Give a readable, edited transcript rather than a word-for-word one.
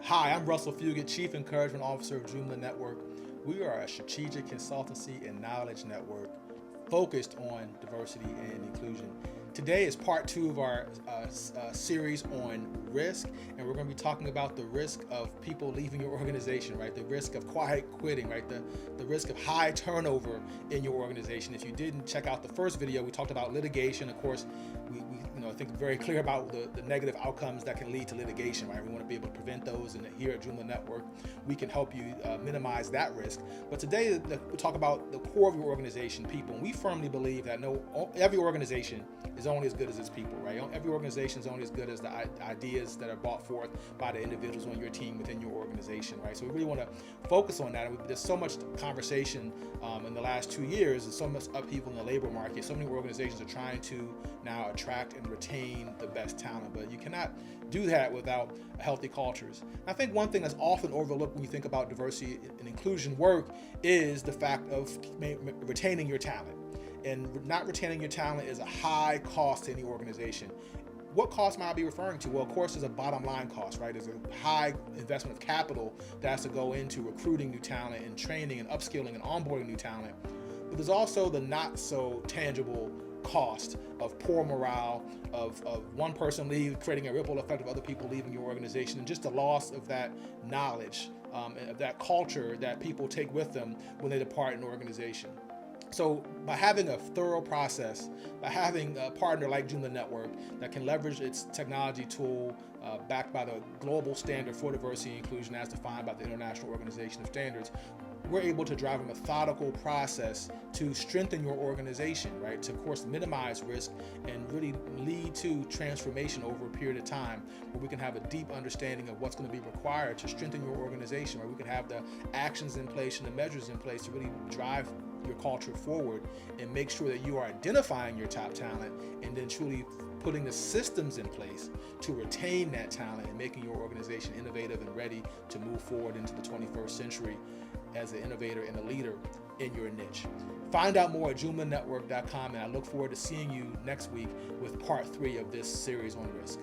Hi, I'm Russell Fugett, Chief Encouragement Officer of Jumla Network. We are a strategic consultancy and knowledge network focused on diversity and inclusion. Today is part 2 of our series on risk, and we're going to be talking about the risk of people leaving your organization, right? The risk of quiet quitting, right? The risk of high turnover in your organization. If you didn't check out the first video, we talked about litigation. Of course, we I think very clear about the negative outcomes that can lead to litigation, right? We want to be able to prevent those, and here at Jumla Network, we can help you minimize that risk. But today, we'll talk about the core of your organization, people. And we firmly believe that every organization is only as good as its people, right? Every organization is only as good as the ideas that are brought forth by the individuals on your team within your organization, right? So we really want to focus on that. And there's so much conversation in the last 2 years, and so much upheaval in the labor market. So many organizations are trying to now attract and retain the best talent, but you cannot do that without healthy cultures. And I think one thing that's often overlooked when you think about diversity and inclusion work is the fact of retaining your talent. And not retaining your talent is a high cost to any organization. What cost might I be referring to? Well, of course, there's a bottom line cost, right? There's a high investment of capital that has to go into recruiting new talent and training and upskilling and onboarding new talent. But there's also the not so tangible cost of poor morale, of one person creating a ripple effect of other people leaving your organization, and just the loss of that knowledge, of that culture that people take with them when they depart an organization. So by having a thorough process, by having a partner like Jumla Network that can leverage its technology tool backed by the global standard for diversity and inclusion as defined by the International Organization of Standards, we're able to drive a methodical process to strengthen your organization, right? To, of course, minimize risk and really lead to transformation over a period of time where we can have a deep understanding of what's going to be required to strengthen your organization, where we can have the actions in place and the measures in place to really drive your culture forward and make sure that you are identifying your top talent and then truly putting the systems in place to retain that talent and making your organization innovative and ready to move forward into the 21st century as an innovator and a leader in your niche. Find out more at jumlanetwork.com, and I look forward to seeing you next week with part 3 of this series on risk.